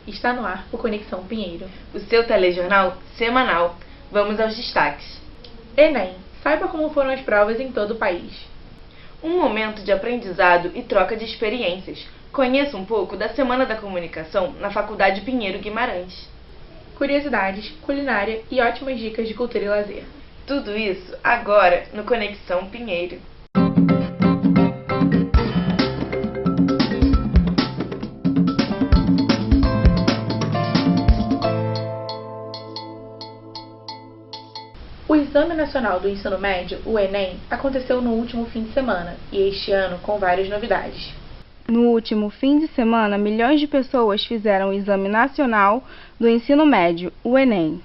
Está no ar o Conexão Pinheiro, o seu telejornal semanal. Vamos aos destaques. Enem. Saiba como foram as provas em todo o país. Um momento de aprendizado e troca de experiências. Conheça um pouco da Semana da Comunicação na Faculdade Pinheiro Guimarães. Curiosidades, culinária e ótimas dicas de cultura e lazer. Tudo isso agora no Conexão Pinheiro. O Exame Nacional do Ensino Médio, o Enem, aconteceu no último fim de semana e este ano com várias novidades. No último fim de semana, milhões de pessoas fizeram o Exame Nacional do Ensino Médio, o Enem.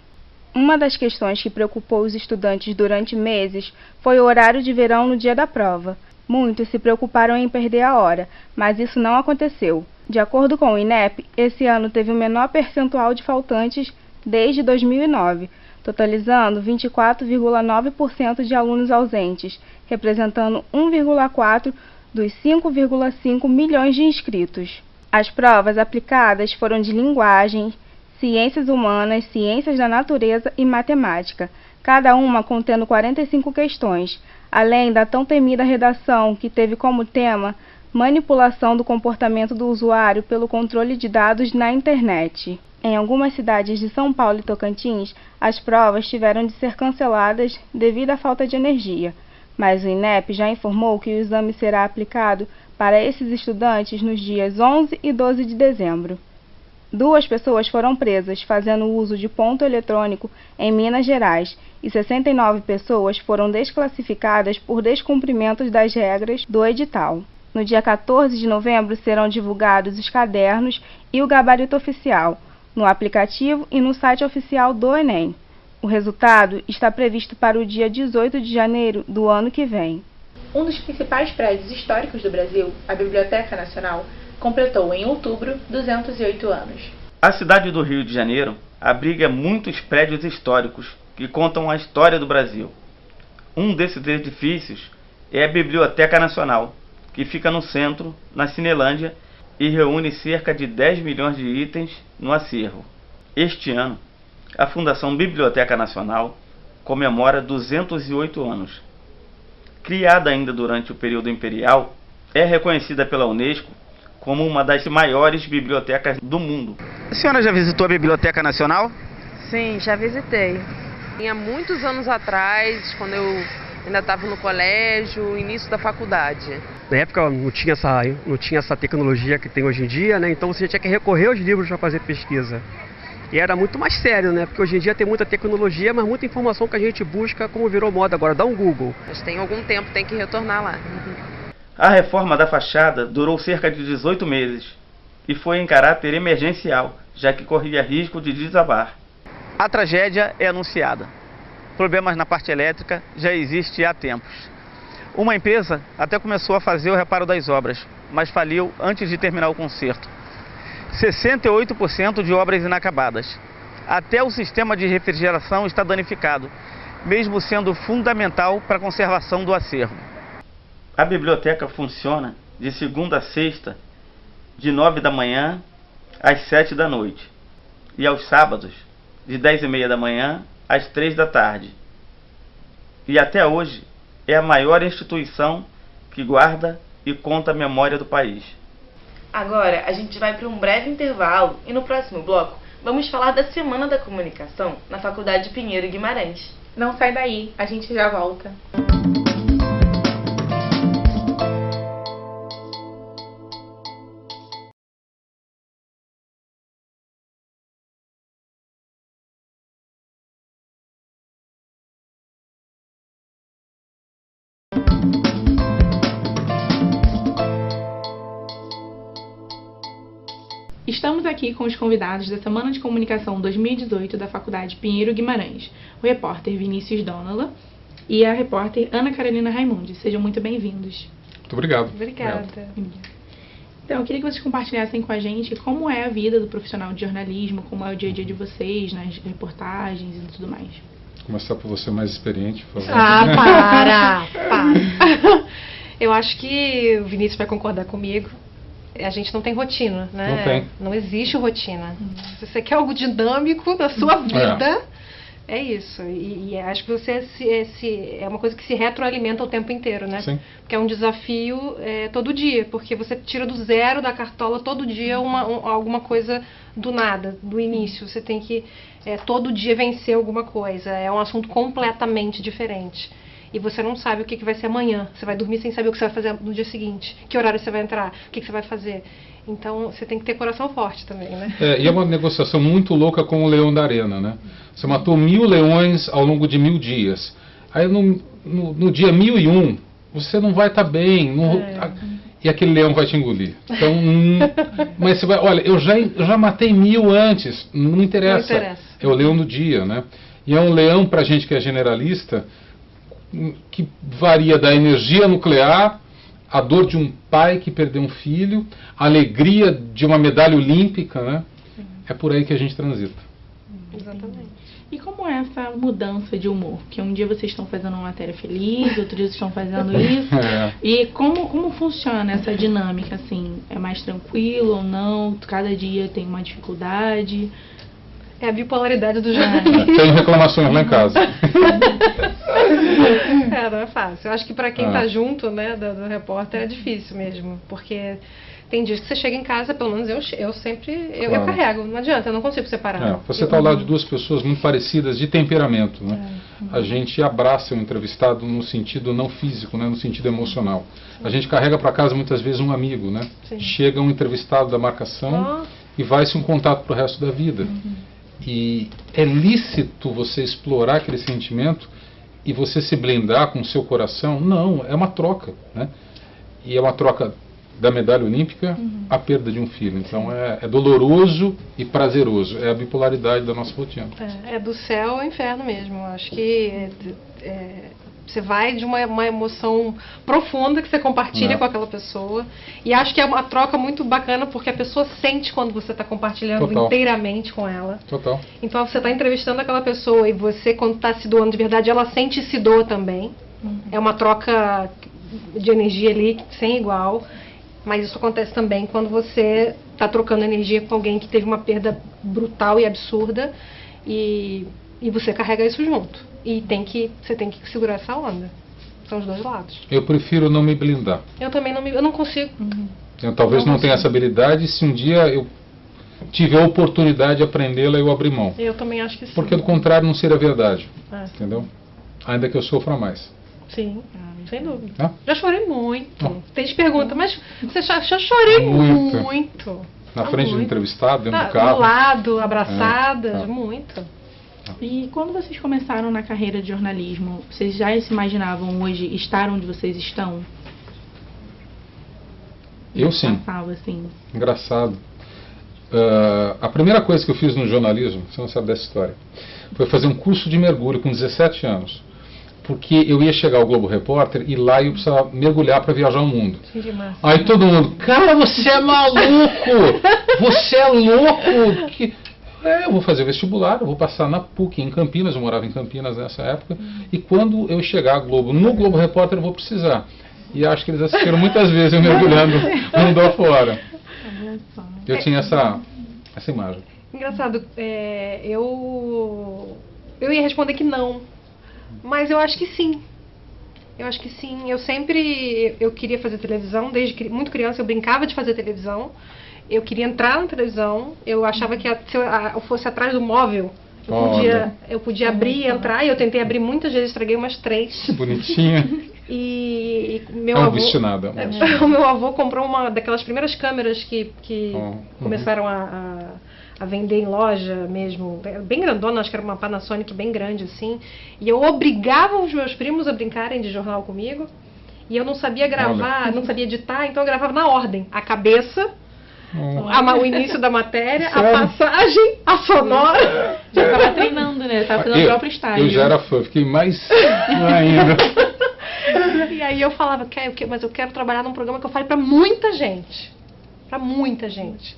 Uma das questões que preocupou os estudantes durante meses foi o horário de verão no dia da prova. Muitos se preocuparam em perder a hora, mas isso não aconteceu. De acordo com o INEP, esse ano teve o menor percentual de faltantes desde 2009, totalizando 24,9% de alunos ausentes, representando 1,4% dos 5,5 milhões de inscritos. As provas aplicadas foram de linguagem, ciências humanas, ciências da natureza e matemática, cada uma contendo 45 questões, além da tão temida redação, que teve como tema manipulação do comportamento do usuário pelo controle de dados na internet. Em algumas cidades de São Paulo e Tocantins, as provas tiveram de ser canceladas devido à falta de energia, mas o INEP já informou que o exame será aplicado para esses estudantes nos dias 11 e 12 de dezembro. 2 pessoas foram presas fazendo uso de ponto eletrônico em Minas Gerais e 69 pessoas foram desclassificadas por descumprimentos das regras do edital. No dia 14 de novembro serão divulgados os cadernos e o gabarito oficial, no aplicativo e no site oficial do Enem. O resultado está previsto para o dia 18 de janeiro do ano que vem. Um dos principais prédios históricos do Brasil, a Biblioteca Nacional, completou em outubro 208 anos. A cidade do Rio de Janeiro abriga muitos prédios históricos que contam a história do Brasil. Um desses edifícios é a Biblioteca Nacional, que fica no centro, na Cinelândia, e reúne cerca de 10 milhões de itens no acervo. Este ano, a Fundação Biblioteca Nacional comemora 208 anos. Criada ainda durante o período imperial, é reconhecida pela Unesco como uma das maiores bibliotecas do mundo. A senhora já visitou a Biblioteca Nacional? Sim, já visitei. Há muitos anos atrás, quando eu ainda estava no colégio, início da faculdade. Na época não tinha essa tecnologia que tem hoje em dia, né? Então você tinha que recorrer aos livros para fazer pesquisa. E era muito mais sério, né? Porque hoje em dia tem muita tecnologia, mas muita informação que a gente busca, como virou moda agora. Dá um Google. Mas tem algum tempo, tem que retornar lá. A reforma da fachada durou cerca de 18 meses e foi em caráter emergencial, já que corria risco de desabar. A tragédia é anunciada. Problemas na parte elétrica já existem há tempos. Uma empresa até começou a fazer o reparo das obras, mas faliu antes de terminar o conserto. 68% de obras inacabadas. Até o sistema de refrigeração está danificado, mesmo sendo fundamental para a conservação do acervo. A biblioteca funciona de segunda a sexta, de 9 da manhã às 7 da noite, e aos sábados, de 10h30 da manhã às 3 da tarde. E até hoje é a maior instituição que guarda e conta a memória do país. Agora a gente vai para um breve intervalo e no próximo bloco vamos falar da Semana da Comunicação na Faculdade Pinheiro Guimarães. Não sai daí, a gente já volta. Estamos aqui com os convidados da Semana de Comunicação 2018 da Faculdade Pinheiro Guimarães, o repórter Vinícius Donala e a repórter Ana Carolina Raimundi. Sejam muito bem-vindos. Muito obrigado. Obrigada. Então, eu queria que vocês compartilhassem com a gente como é a vida do profissional de jornalismo, como é o dia a dia de vocês, nas reportagens e tudo mais. Vou começar por você mais experiente, por favor. Para! Eu acho que o Vinícius vai concordar comigo. a gente não tem rotina, né? Não tem. Não existe rotina. Se você quer algo dinâmico na sua vida, é isso. E acho que você é uma coisa que se retroalimenta o tempo inteiro, né? Sim. Porque é um desafio todo dia, porque você tira do zero da cartola todo dia alguma coisa do nada, do início. Você tem que todo dia vencer alguma coisa. É um assunto completamente diferente. E você não sabe o que vai ser amanhã. Você vai dormir sem saber o que você vai fazer no dia seguinte. Que horário você vai entrar, o que você vai fazer. Então, você tem que ter coração forte também, né? E é uma negociação muito louca com o leão da arena, né? Você matou 1000 leões ao longo de 1000 dias. Aí, no dia 1001, você não vai estar bem. E aquele leão vai te engolir. Então, mas você vai... Olha, eu já matei 1000 antes. Não interessa. Não interessa. É o leão do dia, né? E é um leão, pra gente que é generalista, que varia da energia nuclear, a dor de um pai que perdeu um filho, a alegria de uma medalha olímpica, né? É por aí que a gente transita. Exatamente. E como é essa mudança de humor? Que um dia vocês estão fazendo uma matéria feliz, outro dia vocês estão fazendo isso. E como funciona essa dinâmica, assim? É mais tranquilo ou não? Cada dia tem uma dificuldade? É a bipolaridade do jornalismo. Tenho reclamações lá em casa. Não é fácil. Eu acho que para quem tá junto, né, do repórter é difícil mesmo, porque tem dias que você chega em casa, pelo menos eu sempre eu carrego, não adianta, eu não consigo separar. Você está ao lado de duas pessoas muito parecidas de temperamento, né? A gente abraça o entrevistado no sentido não físico, né, no sentido emocional. A gente carrega para casa muitas vezes um amigo, né? Chega um entrevistado da marcação e vai-se um contato para o resto da vida. E é lícito você explorar aquele sentimento e você se blindar com o seu coração? Não, é uma troca, né? E é uma troca da medalha olímpica à perda de um filho. Então é doloroso e prazeroso. É a bipolaridade da nossa rotina. É do céu ao inferno mesmo. Acho que você vai de uma emoção profunda que você compartilha com aquela pessoa. E acho que é uma troca muito bacana porque a pessoa sente quando você está compartilhando inteiramente com ela. Total. Então você está entrevistando aquela pessoa e você, quando está se doando de verdade, ela sente e se doa também. É uma troca de energia ali sem igual. Mas isso acontece também quando você está trocando energia com alguém que teve uma perda brutal e absurda e você carrega isso junto. E você tem que segurar essa onda. São os dois lados. Eu prefiro não me blindar. Eu também eu não consigo. Eu talvez não tenha essa habilidade. Se um dia eu tiver a oportunidade de aprendê-la, eu abrir mão. Eu também acho que sim. Porque do contrário não seria verdade. Entendeu? Ainda que eu sofra mais. Sim, sem dúvida. Já chorei muito. Tem gente que pergunta, mas você já chorei muito. Na frente do entrevistado, dentro do carro. Do lado, abraçada, muito. E quando vocês começaram na carreira de jornalismo, vocês já se imaginavam hoje estar onde vocês estão? Eu sim. Assim. Engraçado. A primeira coisa que eu fiz no jornalismo, você não sabe dessa história, foi fazer um curso de mergulho com 17 anos. Porque eu ia chegar ao Globo Repórter e lá eu precisava mergulhar para viajar o mundo. Aí todo mundo, cara, você é maluco! Você é louco! Eu vou fazer vestibular, eu vou passar na PUC em Campinas, eu morava em Campinas nessa época, e quando eu chegar no Globo Repórter eu vou precisar. E acho que eles assistiram muitas vezes eu mergulhando mundo afora. Eu tinha essa imagem. Engraçado, eu ia responder que não, mas eu acho que sim. Eu acho que sim. Eu queria fazer televisão, desde muito criança eu brincava de fazer televisão. Eu queria entrar na televisão, eu achava que se eu fosse atrás do móvel, eu podia abrir e entrar, e eu tentei abrir muitas vezes, estraguei umas 3. Bonitinha. E meu avô, o meu avô comprou uma daquelas primeiras câmeras que começaram a vender em loja mesmo, bem grandona, acho que era uma Panasonic bem grande assim, e eu obrigava os meus primos a brincarem de jornal comigo, e eu não sabia gravar, não sabia editar, então eu gravava na ordem, a cabeça, o início da matéria, a passagem, a sonora. Já estava treinando, né? Estava fazendo o próprio estágio. Eu já era fã, fiquei mais ainda. E aí eu falava, mas eu quero trabalhar num programa que eu fale para muita gente. Para muita gente.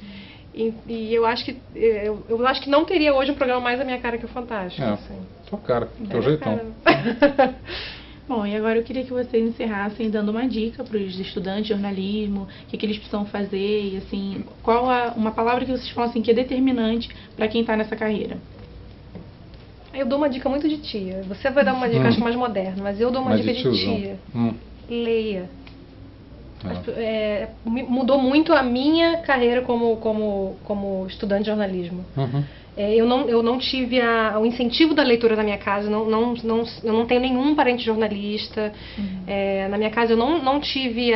E eu acho que não teria hoje um programa mais a minha cara que o Fantástico. Tua cara, teu jeitão. Bom, e agora eu queria que vocês encerrassem dando uma dica para os estudantes de jornalismo, o que eles precisam fazer e, assim, qual uma palavra que vocês falam assim, que é determinante para quem está nessa carreira. Eu dou uma dica muito de tia. Você vai dar uma dica, acho, mais moderna, mas eu dou uma dica de tia. Leia. Mudou muito a minha carreira como estudante de jornalismo. Eu não tive o incentivo da leitura na minha casa, eu não tenho nenhum parente jornalista. Na minha casa eu não tive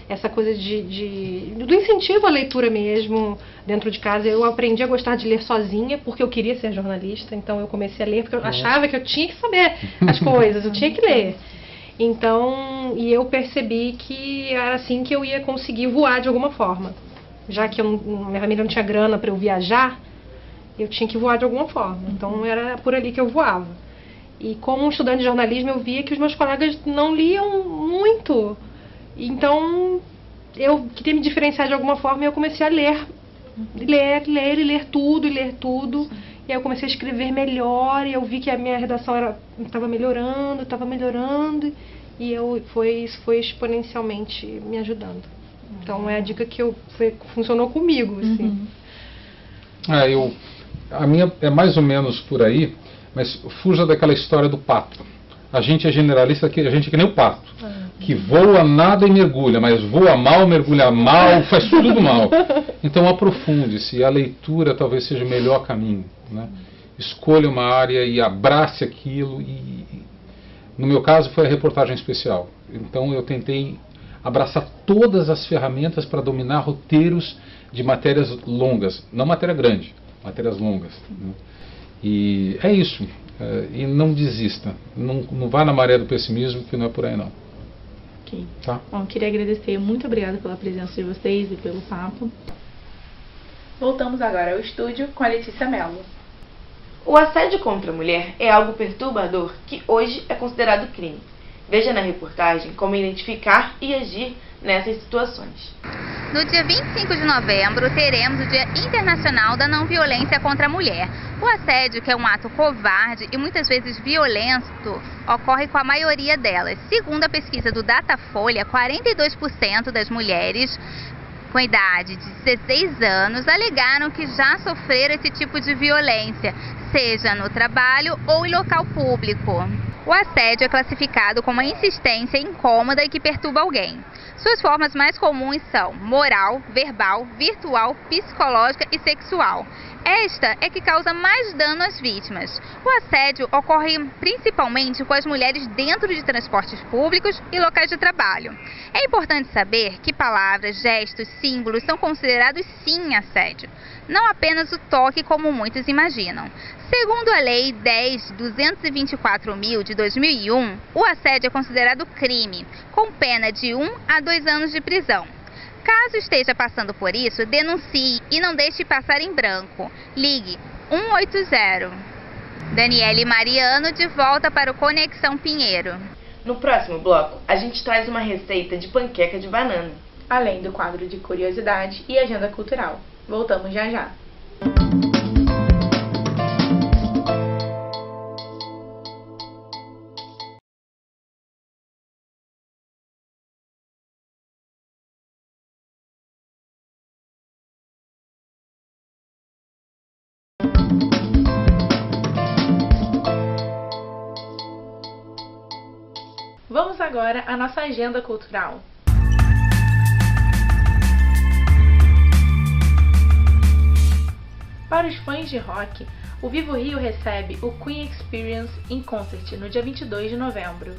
essa coisa do incentivo à leitura mesmo dentro de casa. Eu aprendi a gostar de ler sozinha porque eu queria ser jornalista, então eu comecei a ler porque eu achava que eu tinha que saber as coisas, eu tinha que ler. Então, e eu percebi que era assim que eu ia conseguir voar de alguma forma. Já que minha família não tinha grana para eu viajar, eu tinha que voar de alguma forma. Então era por ali que eu voava. E como estudante de jornalismo eu via que os meus colegas não liam muito. Então eu queria me diferenciar de alguma forma e eu comecei a ler tudo. E aí eu comecei a escrever melhor e eu vi que a minha redação estava melhorando. E isso foi exponencialmente me ajudando. Então é a dica que funcionou comigo, assim. A minha é mais ou menos por aí, mas fuja daquela história do pato. A gente é generalista, a gente é que nem o pato, que voa, nada e mergulha, mas voa mal, mergulha mal, faz tudo mal. Então aprofunde-se, a leitura talvez seja o melhor caminho, né? Escolha uma área e abrace aquilo. No meu caso foi a reportagem especial. Então eu tentei abraçar todas as ferramentas para dominar roteiros de matérias longas, não matéria grande, matérias longas, né? E é isso. E não desista. Não vá na maré do pessimismo, que não é por aí não. Ok. Tá? Bom, queria agradecer. Muito obrigada pela presença de vocês e pelo papo. Voltamos agora ao estúdio com a Letícia Mello. O assédio contra a mulher é algo perturbador que hoje é considerado crime. Veja na reportagem como identificar e agir nessas situações. No dia 25 de novembro, teremos o Dia Internacional da Não Violência contra a Mulher. O assédio, que é um ato covarde e muitas vezes violento, ocorre com a maioria delas. Segundo a pesquisa do Datafolha, 42% das mulheres com idade de 16 anos alegaram que já sofreram esse tipo de violência, seja no trabalho ou em local público. O assédio é classificado como uma insistência incômoda e que perturba alguém. Suas formas mais comuns são moral, verbal, virtual, psicológica e sexual. Esta é que causa mais dano às vítimas. O assédio ocorre principalmente com as mulheres dentro de transportes públicos e locais de trabalho. É importante saber que palavras, gestos, símbolos são considerados sim assédio, não apenas o toque como muitos imaginam. Segundo a Lei 10.224.000 de 2001, o assédio é considerado crime, com pena de 1 a 2 anos de prisão. Caso esteja passando por isso, denuncie e não deixe passar em branco. Ligue 180. Daniele Mariano de volta para o Conexão Pinheiro. No próximo bloco, a gente traz uma receita de panqueca de banana. Além do quadro de curiosidade e agenda cultural. Voltamos já já. Vamos agora à nossa agenda cultural. Para os fãs de rock, o Vivo Rio recebe o Queen Experience in Concert no dia 22 de novembro.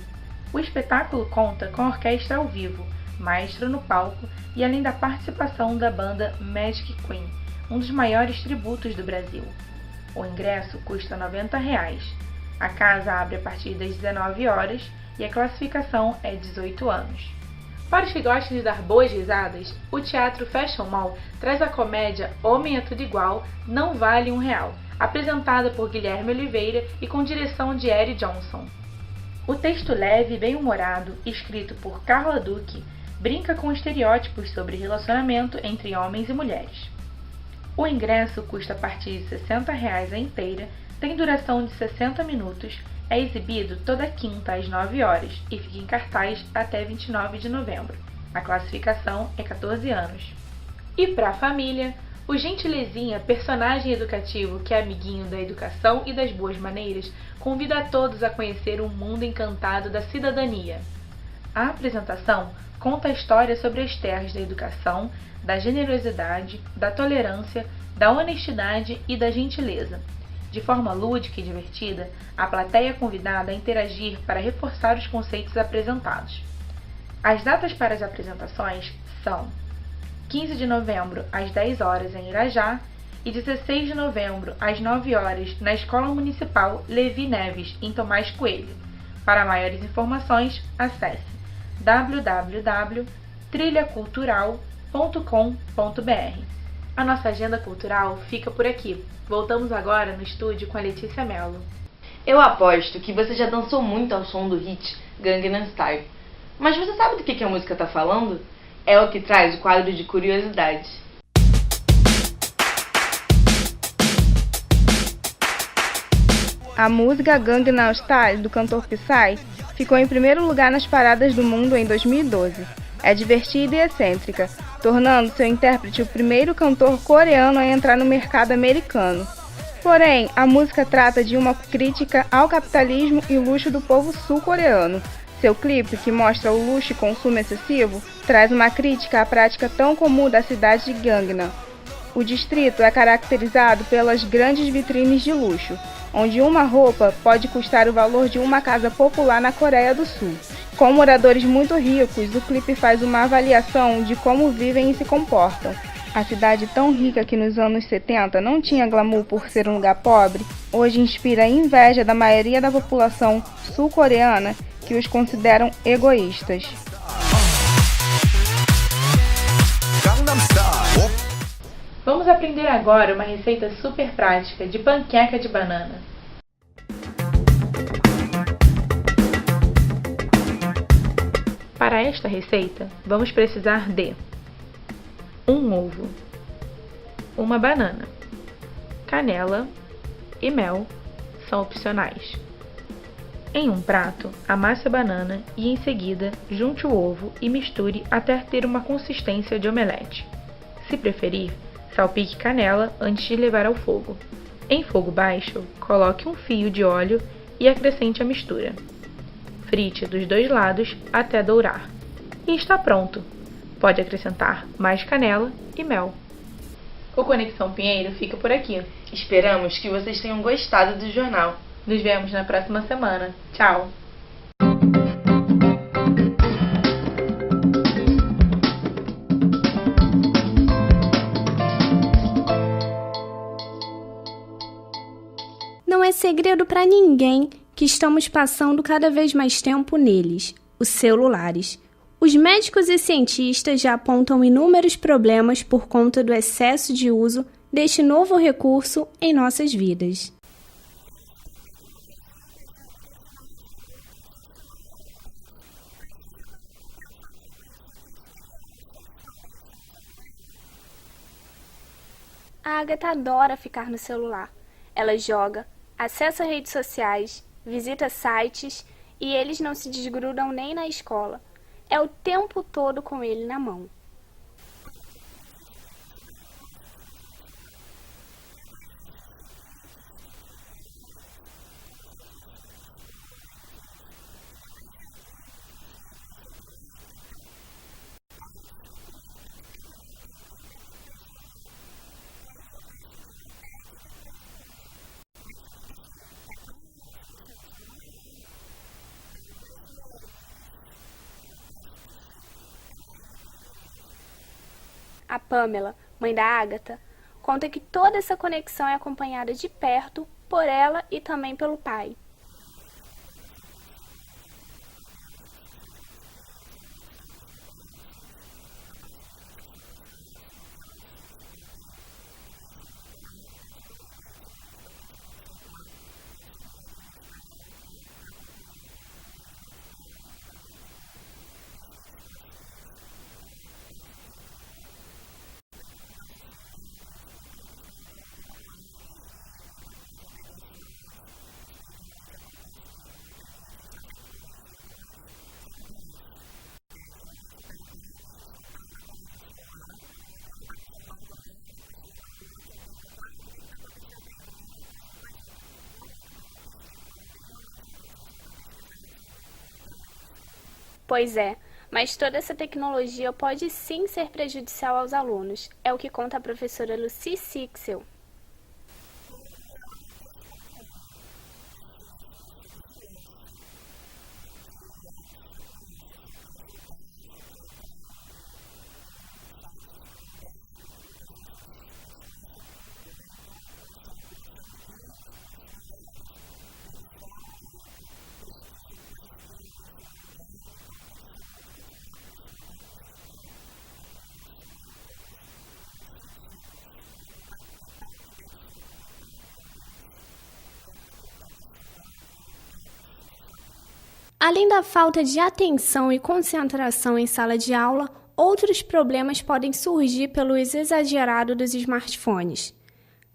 O espetáculo conta com orquestra ao vivo, maestro no palco e além da participação da banda Magic Queen, um dos maiores tributos do Brasil. O ingresso custa R$ 90. A casa abre a partir das 19 horas e a classificação é 18 anos. Para os que gostam de dar boas risadas, o Teatro Fashion Mall traz a comédia Homem é Tudo Igual, Não Vale R$1, apresentada por Guilherme Oliveira e com direção de Eri Johnson. O texto leve e bem-humorado, escrito por Carla Duque, brinca com estereótipos sobre relacionamento entre homens e mulheres. O ingresso custa a partir de R$ 60 a inteira, tem duração de 60 minutos, É exibido toda quinta às 9 horas e fica em cartaz até 29 de novembro. A classificação é 14 anos. E para a família, o Gentilezinha, personagem educativo que é amiguinho da educação e das boas maneiras, convida a todos a conhecer um mundo encantado da cidadania. A apresentação conta a história sobre as terras da educação, da generosidade, da tolerância, da honestidade e da gentileza. De forma lúdica e divertida, a plateia é convidada a interagir para reforçar os conceitos apresentados. As datas para as apresentações são 15 de novembro, às 10 horas, em Irajá, e 16 de novembro, às 9 horas, na Escola Municipal Levi Neves, em Tomás Coelho. Para maiores informações, acesse www.trilhacultural.com.br. A nossa agenda cultural fica por aqui. Voltamos agora no estúdio com a Letícia Mello. Eu aposto que você já dançou muito ao som do hit Gangnam Style. Mas você sabe do que a música está falando? É o que traz o quadro de curiosidade. A música Gangnam Style, do cantor Psy, ficou em primeiro lugar nas paradas do mundo em 2012. É divertida e excêntrica, tornando seu intérprete o primeiro cantor coreano a entrar no mercado americano. Porém, a música trata de uma crítica ao capitalismo e luxo do povo sul-coreano. Seu clipe, que mostra o luxo e consumo excessivo, traz uma crítica à prática tão comum da cidade de Gangnam. O distrito é caracterizado pelas grandes vitrines de luxo, onde uma roupa pode custar o valor de uma casa popular na Coreia do Sul. Com moradores muito ricos, o clipe faz uma avaliação de como vivem e se comportam. A cidade tão rica que nos anos 70 não tinha glamour por ser um lugar pobre, hoje inspira a inveja da maioria da população sul-coreana que os consideram egoístas. Vamos aprender agora uma receita super prática de panqueca de banana. Para esta receita, vamos precisar de um ovo, uma banana, canela e mel são opcionais. Em um prato, amasse a banana e em seguida junte o ovo e misture até ter uma consistência de omelete. Se preferir, salpique canela antes de levar ao fogo. Em fogo baixo, coloque um fio de óleo e acrescente a mistura. Frite dos dois lados até dourar. E está pronto! Pode acrescentar mais canela e mel. O Conexão Pinheiro fica por aqui. Esperamos que vocês tenham gostado do jornal. Nos vemos na próxima semana. Tchau! Não é segredo para ninguém que estamos passando cada vez mais tempo neles, os celulares. Os médicos e cientistas já apontam inúmeros problemas por conta do excesso de uso deste novo recurso em nossas vidas. A Agatha adora ficar no celular. Ela joga, acessa redes sociais, visita sites e eles não se desgrudam nem na escola. É o tempo todo com ele na mão. A Pamela, mãe da Agatha, conta que toda essa conexão é acompanhada de perto por ela e também pelo pai. Pois é, mas toda essa tecnologia pode sim ser prejudicial aos alunos. É o que conta a professora Lucy Sixel. Além da falta de atenção e concentração em sala de aula, outros problemas podem surgir pelo uso exagerado dos smartphones.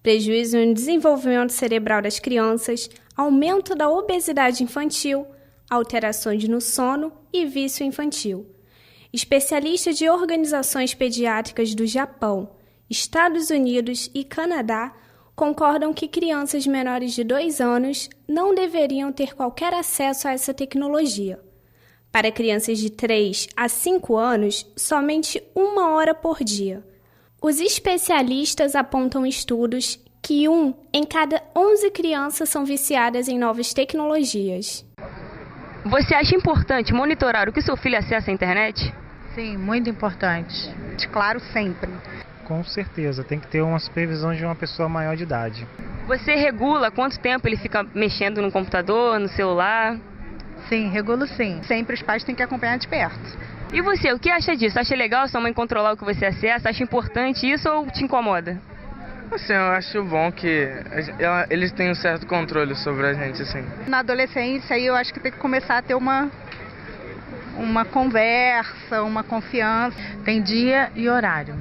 Prejuízo no desenvolvimento cerebral das crianças, aumento da obesidade infantil, alterações no sono e vício infantil. Especialistas de organizações pediátricas do Japão, Estados Unidos e Canadá concordam que crianças menores de 2 anos não deveriam ter qualquer acesso a essa tecnologia. Para crianças de 3 a 5 anos, somente 1 hora por dia. Os especialistas apontam estudos que 1 em cada 11 crianças são viciadas em novas tecnologias. Você acha importante monitorar o que seu filho acessa à internet? Sim, muito importante. Claro, sempre. Com certeza, tem que ter uma supervisão de uma pessoa maior de idade. Você regula quanto tempo ele fica mexendo no computador, no celular? Sim, regulo sim. Sempre os pais têm que acompanhar de perto. E você, o que acha disso? Acha legal sua mãe controlar o que você acessa? Acha importante isso ou te incomoda? Assim, eu acho bom que eles têm um certo controle sobre a gente, assim. Na adolescência, aí eu acho que tem que começar a ter uma conversa, uma confiança. Tem dia e horário.